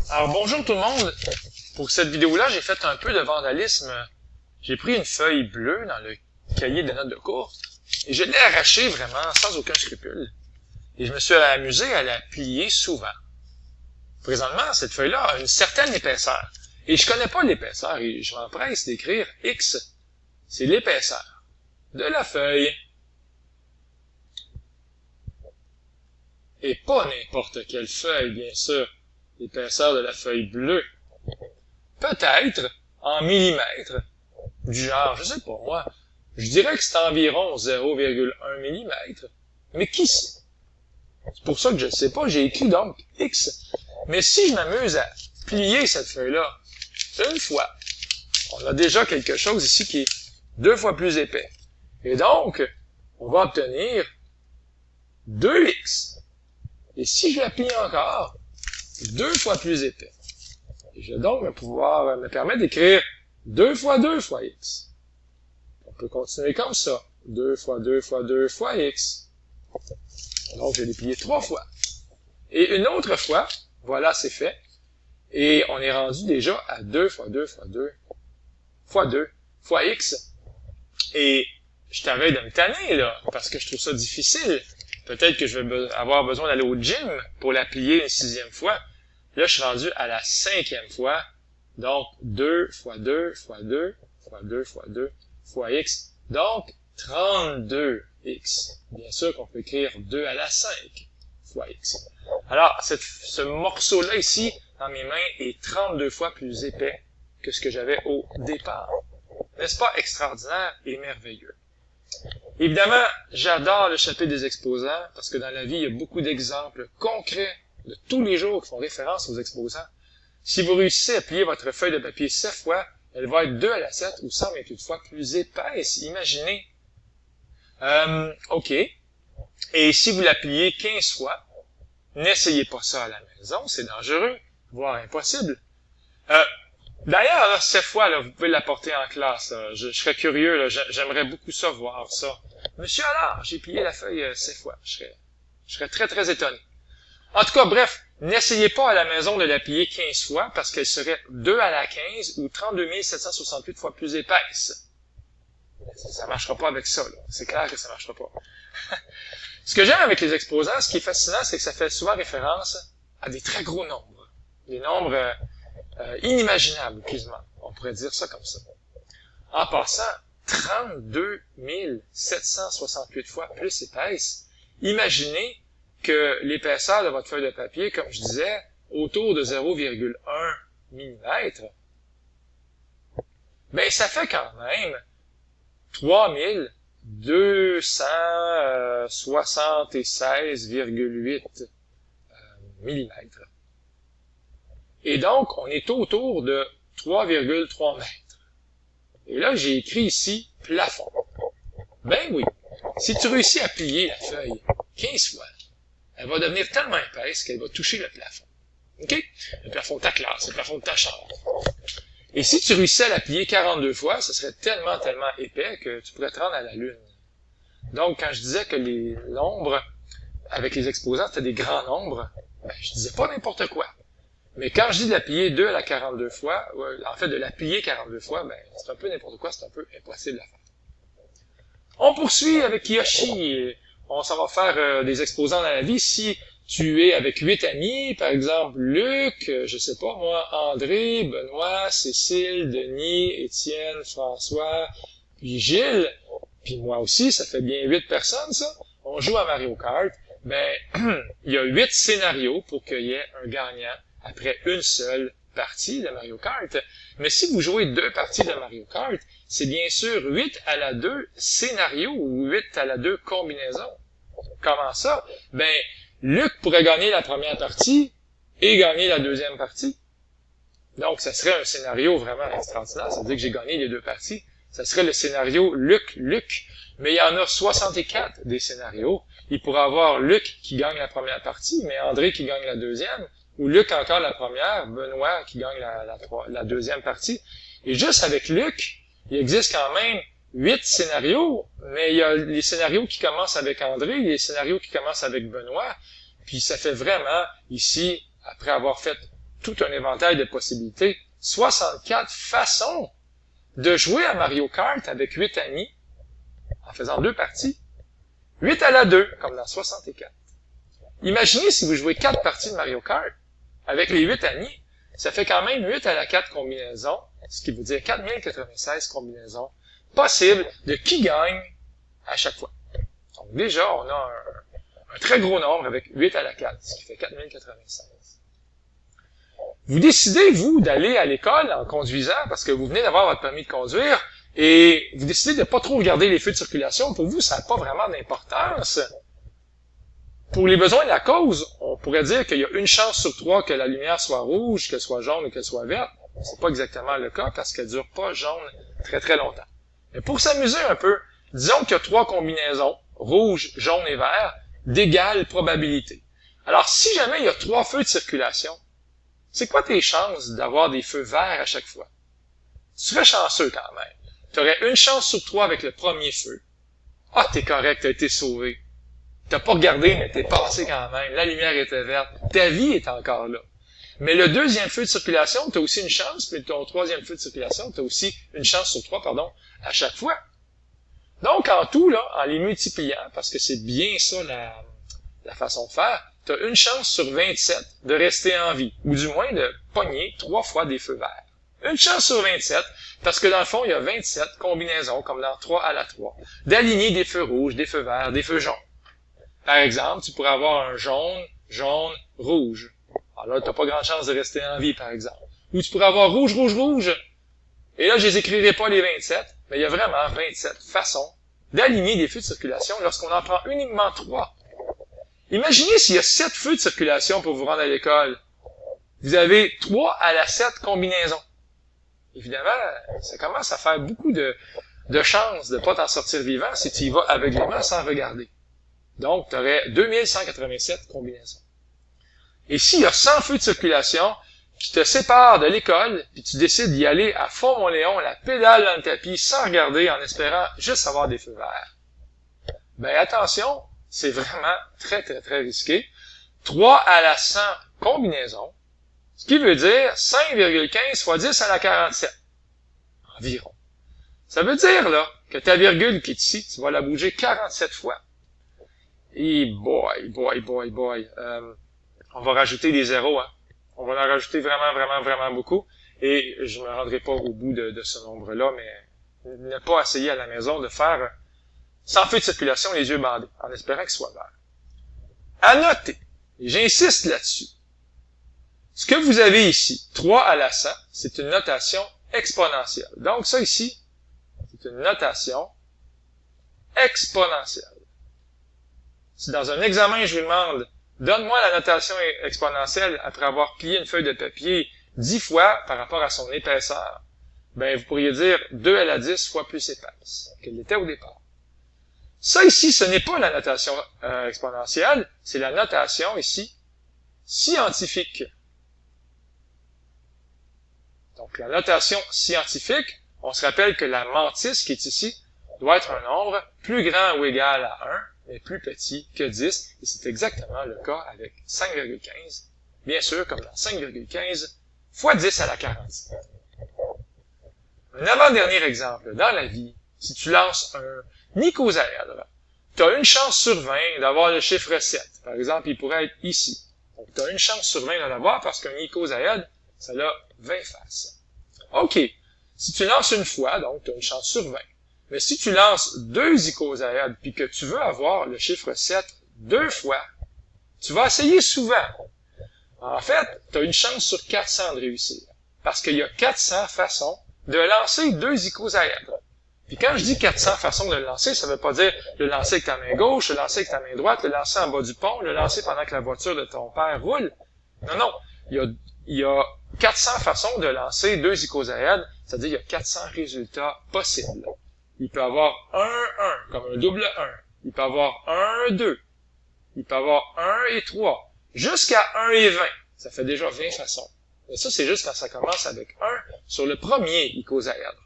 Alors bonjour tout le monde. Pour cette vidéo-là, j'ai fait un peu de vandalisme. J'ai pris une feuille bleue dans le cahier de notes de cours et je l'ai arrachée vraiment sans aucun scrupule. Et je me suis amusé à la plier souvent. Présentement, cette feuille-là a une certaine épaisseur. Et je connais pas l'épaisseur et je m'empresse d'écrire X. C'est l'épaisseur de la feuille. Et pas n'importe quelle feuille, bien sûr. L'épaisseur de la feuille bleue. Peut-être en millimètres. Du genre, je sais pas moi, je dirais que c'est environ 0,1 mm. Mais qui sait? C'est pour ça que je ne sais pas, j'ai écrit donc X. Mais si je m'amuse à plier cette feuille-là une fois, on a déjà quelque chose ici qui est 2 fois plus épais. Et donc, on va obtenir 2X. Et si je la plie encore, 2 fois plus épais. Et je vais donc me permettre d'écrire 2 fois 2 fois X. On peut continuer comme ça. 2 fois 2 fois 2 fois X. Donc, je vais les plier 3 fois. Et une autre fois, voilà, c'est fait. Et on est rendu déjà à 2 fois 2 fois 2 fois 2 fois X. Et je t'avais de me tanner, là, parce que je trouve ça difficile. Peut-être que je vais avoir besoin d'aller au gym pour la plier une 6e fois. Là, je suis rendu à la 5e fois. Donc, 2 fois 2 fois 2 fois 2 fois 2 fois X. Donc, 32X. Bien sûr qu'on peut écrire 2 à la 5 fois X. Alors, ce morceau-là ici, dans mes mains, est 32 fois plus épais que ce que j'avais au départ. N'est-ce pas extraordinaire et merveilleux? Évidemment, j'adore le chapitre des exposants, parce que dans la vie, il y a beaucoup d'exemples concrets de tous les jours qui font référence aux exposants. Si vous réussissez à plier votre feuille de papier 7 fois, elle va être 2 à la 7 ou 128 fois plus épaisse. Imaginez. OK. Et si vous la pliez 15 fois, n'essayez pas ça à la maison, c'est dangereux, voire impossible. D'ailleurs, là, 7 fois, là, vous pouvez l'apporter en classe. Je serais curieux, là, j'aimerais beaucoup ça, voir ça. Monsieur Allard, j'ai plié la feuille 7 fois. Je serais très, très étonné. En tout cas, bref, n'essayez pas à la maison de la plier 15 fois parce qu'elle serait 2 à la 15 ou 32 768 fois plus épaisse. Ça marchera pas avec ça, là. C'est clair que ça marchera pas. Ce que j'aime avec les exposants, ce qui est fascinant, c'est que ça fait souvent référence à des très gros nombres. Des nombres inimaginables, quasiment. On pourrait dire ça comme ça. En passant, 32 768 fois plus épaisse. Imaginez que l'épaisseur de votre feuille de papier, comme je disais, autour de 0,1 mm, ben ça fait quand même 3276,8 mm. Et donc, on est autour de 3,3 mètres. Et là, j'ai écrit ici plafond. Ben oui, si tu réussis à plier la feuille 15 fois, elle va devenir tellement épaisse qu'elle va toucher le plafond. OK? Le plafond de ta classe, le plafond de ta chambre. Et si tu réussis à la plier 42 fois, ce serait tellement, tellement épais que tu pourrais te rendre à la Lune. Donc, quand je disais que les nombres, avec les exposants, c'était des grands nombres, ben, je disais pas n'importe quoi. Mais quand je dis de la plier 2 à la 42 fois, en fait, de la plier 42 fois, ben, c'est un peu n'importe quoi, c'est un peu impossible à faire. On poursuit avec Yoshi. On s'en va faire des exposants dans la vie. Si tu es avec 8 amis, par exemple, Luc, je sais pas moi, André, Benoît, Cécile, Denis, Étienne, François, puis Gilles, puis moi aussi, ça fait bien 8 personnes, ça. On joue à Mario Kart. Ben, il y a 8 scénarios pour qu'il y ait un gagnant après une seule partie de Mario Kart. Mais si vous jouez 2 parties de Mario Kart, c'est bien sûr 8 à la 2 scénarios ou 8 à la 2 combinaisons. Comment ça? Ben, Luc pourrait gagner la première partie et gagner la deuxième partie. Donc, ça serait un scénario vraiment extraordinaire. Ça veut dire que j'ai gagné les 2 parties. Ça serait le scénario Luc. Mais il y en a 64 des scénarios. Il pourrait avoir Luc qui gagne la première partie, mais André qui gagne la deuxième. Ou Luc encore la première, Benoît qui gagne la deuxième partie. Et juste avec Luc, il existe quand même 8 scénarios, mais il y a les scénarios qui commencent avec André, les scénarios qui commencent avec Benoît, puis ça fait vraiment, ici, après avoir fait tout un éventail de possibilités, 64 façons de jouer à Mario Kart avec 8 amis en faisant 2 parties. 8 à la 2, comme dans 64. Imaginez si vous jouez 4 parties de Mario Kart avec les 8 amis, ça fait quand même 8 à la 4 combinaisons, ce qui veut dire 4096 combinaisons possibles de qui gagne à chaque fois. Donc déjà, on a un très gros nombre avec 8 à la 4, ce qui fait 4096. Vous décidez, vous, d'aller à l'école en conduisant parce que vous venez d'avoir votre permis de conduire et vous décidez de pas trop regarder les feux de circulation. Pour vous, ça n'a pas vraiment d'importance. Pour les besoins de la cause, on pourrait dire qu'il y a une chance sur 3 que la lumière soit rouge, qu'elle soit jaune ou qu'elle soit verte. C'est pas exactement le cas parce qu'elle dure pas jaune très très longtemps. Mais pour s'amuser un peu, disons qu'il y a 3 combinaisons, rouge, jaune et vert, d'égale probabilité. Alors, si jamais il y a 3 feux de circulation, c'est quoi tes chances d'avoir des feux verts à chaque fois? Tu serais chanceux quand même. Tu aurais une chance sur 3 avec le premier feu. Ah, t'es correct, t'as été sauvé. T'as pas regardé, mais t'es passé quand même. La lumière était verte. Ta vie est encore là. Mais le deuxième feu de circulation, t'as aussi une chance, mais ton troisième feu de circulation, t'as aussi une chance sur 3, à chaque fois. Donc, en tout, là, en les multipliant, parce que c'est bien ça la façon de faire, tu as une chance sur 27 de rester en vie, ou du moins de pogner 3 fois des feux verts. Une chance sur 27, parce que dans le fond, il y a 27 combinaisons, comme dans 3 à la 3, d'aligner des feux rouges, des feux verts, des feux jaunes. Par exemple, tu pourrais avoir un jaune, jaune, rouge. Alors là, tu n'as pas grande chance de rester en vie, par exemple. Ou tu pourrais avoir rouge, rouge, rouge. Et là, je les écrirai pas les 27, mais il y a vraiment 27 façons d'aligner des feux de circulation lorsqu'on en prend uniquement 3. Imaginez s'il y a 7 feux de circulation pour vous rendre à l'école. Vous avez 3 à la 7 combinaisons. Évidemment, ça commence à faire beaucoup de chances de pas t'en sortir vivant si tu y vas aveuglément sans regarder. Donc, tu aurais 2187 combinaisons. Et s'il y a 100 feux de circulation qui te séparent de l'école, puis tu décides d'y aller à fond mon Léon, la pédale dans le tapis, sans regarder, en espérant juste avoir des feux verts, ben attention, c'est vraiment très, très, très risqué. 3 à la 100 combinaisons, ce qui veut dire 5,15 fois 10 à la 47. Environ. Ça veut dire, là, que ta virgule qui est ici, tu vas la bouger 47 fois. Et boy. On va rajouter des zéros, hein. On va en rajouter vraiment, vraiment, vraiment beaucoup. Et je me rendrai pas au bout de ce nombre-là, mais ne pas essayer à la maison de faire sans feu de circulation, les yeux bandés, en espérant qu'il soit vert. À noter, et j'insiste là-dessus, ce que vous avez ici, 3 à la 100, c'est une notation exponentielle. Donc ça ici, c'est une notation exponentielle. Si dans un examen, je vous demande, donne-moi la notation exponentielle après avoir plié une feuille de papier 10 fois par rapport à son épaisseur, ben vous pourriez dire 2 à la 10 fois plus épaisse qu'elle était au départ. Ça ici, ce n'est pas la notation exponentielle, c'est la notation ici scientifique. Donc la notation scientifique, on se rappelle que la mantis qui est ici doit être un nombre plus grand ou égal à 1, mais plus petit que 10, et c'est exactement le cas avec 5,15, bien sûr comme dans 5,15 fois 10 à la 47. Un avant-dernier exemple, dans la vie, si tu lances un icosaèdre, tu as une chance sur 20 d'avoir le chiffre 7. Par exemple, il pourrait être ici. Donc, tu as une chance sur 20 de l'avoir parce qu'un icosaèdre, ça a 20 faces. OK. Si tu lances une fois, donc tu as une chance sur 20. Mais si tu lances 2 icosaèdres puis que tu veux avoir le chiffre 7 2 fois, tu vas essayer souvent. En fait, tu as une chance sur 400 de réussir. Parce qu'il y a 400 façons de lancer 2 icosaèdres. Puis quand je dis 400 façons de le lancer, ça veut pas dire le lancer avec ta main gauche, le lancer avec ta main droite, le lancer en bas du pont, le lancer pendant que la voiture de ton père roule. Non. Il y a 400 façons de lancer 2 icosaèdres, c'est-à-dire il y a 400 résultats possibles. Il peut avoir 1, comme un double 1. Il peut avoir 1, 2. Il peut avoir 1 et 3. Jusqu'à 1 et 20. Ça fait déjà 20 façons. Mais ça, c'est juste quand ça commence avec 1 sur le premier icosaèdre.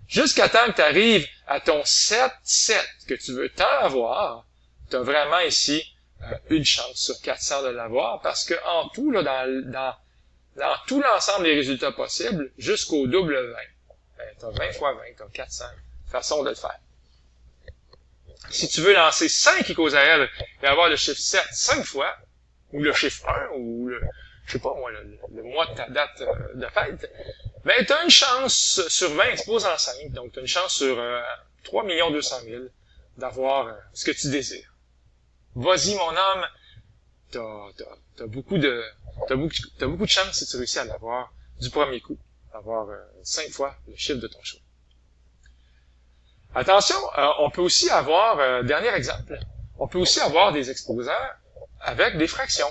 Jusqu'à temps que tu arrives à ton 7 que tu veux tant avoir, tu as vraiment ici une chance sur 400 de l'avoir, parce que en tout, là, dans tout l'ensemble des résultats possibles jusqu'au double 20. Ben, t'as 20 fois 20, t'as 400 façons de le faire. Si tu veux lancer 5 icosaèdres et avoir le chiffre 7 5 fois, ou le chiffre 1, ou le, je sais pas moi, le mois de ta date de fête, ben, t'as une chance sur 20 exposant 5, donc t'as une chance sur 3 200 000 d'avoir ce que tu désires. Vas-y, mon homme, t'as beaucoup de chance si tu réussis à l'avoir du premier coup, d'avoir 5 fois le chiffre de ton choix. Attention, on peut aussi avoir, dernier exemple, on peut aussi avoir des exposants avec des fractions.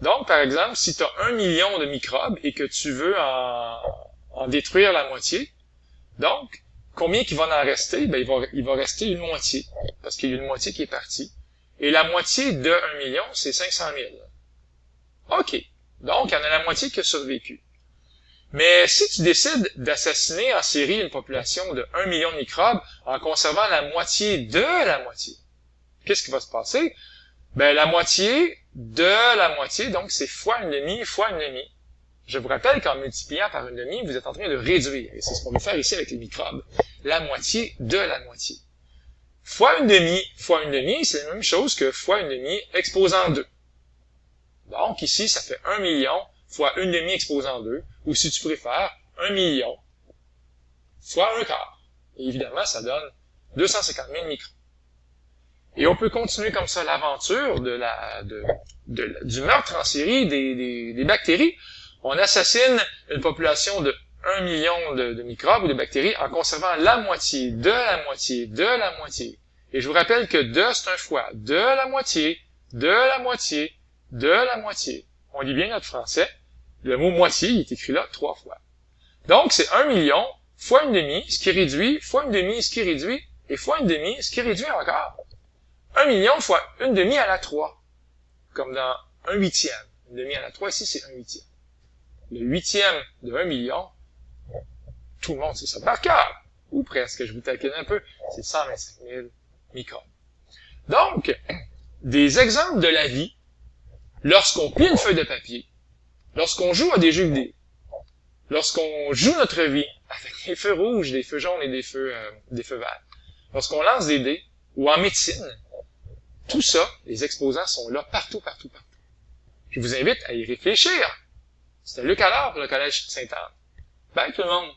Donc, par exemple, si tu as 1 million de microbes et que tu veux en détruire la moitié, donc, combien qu'il va en rester? Ben, il va rester une moitié, parce qu'il y a une moitié qui est partie. Et la moitié de 1 million, c'est 500 000. OK. Donc, il y en a la moitié qui a survécu. Mais si tu décides d'assassiner en série une population de 1 million de microbes en conservant la moitié de la moitié, qu'est-ce qui va se passer? Ben, la moitié de la moitié, donc c'est fois une demi, fois une demi. Je vous rappelle qu'en multipliant par une demi, vous êtes en train de réduire. Et c'est ce qu'on veut faire ici avec les microbes. La moitié de la moitié. Fois une demi, c'est la même chose que fois une demi exposant 2. Donc ici, ça fait 1 million fois une demi exposant 2, ou si tu préfères, 1 million fois un quart. Et évidemment, ça donne 250 000 microns. Et on peut continuer comme ça l'aventure du meurtre en série des bactéries. On assassine une population de 1 million de microbes ou de bactéries en conservant la moitié, de la moitié, de la moitié. Et je vous rappelle que de, c'est un fois, de la moitié, de la moitié, de la moitié. On lit bien notre français. Le mot moitié, il est écrit là 3 fois. Donc, c'est 1 million fois une demi, ce qui réduit, fois une demi, ce qui réduit, et fois une demi, ce qui réduit encore. 1 million fois une demi à la 3. Comme dans 1 huitième. Une demi à la 3, ici, c'est 1 huitième. Le huitième de 1 million, tout le monde sait ça par cœur. Ou presque, je vous taquine un peu, c'est 125 000 microbes. Donc, des exemples de la vie, lorsqu'on plie une feuille de papier, lorsqu'on joue à des jeux vidéo, lorsqu'on joue notre vie avec des feux rouges, des feux jaunes et des feux verts, lorsqu'on lance des dés, ou en médecine, tout ça, les exposants sont là partout, partout, partout. Je vous invite à y réfléchir. C'était Luc Allard pour le Collège Sainte-Anne. Bye tout le monde!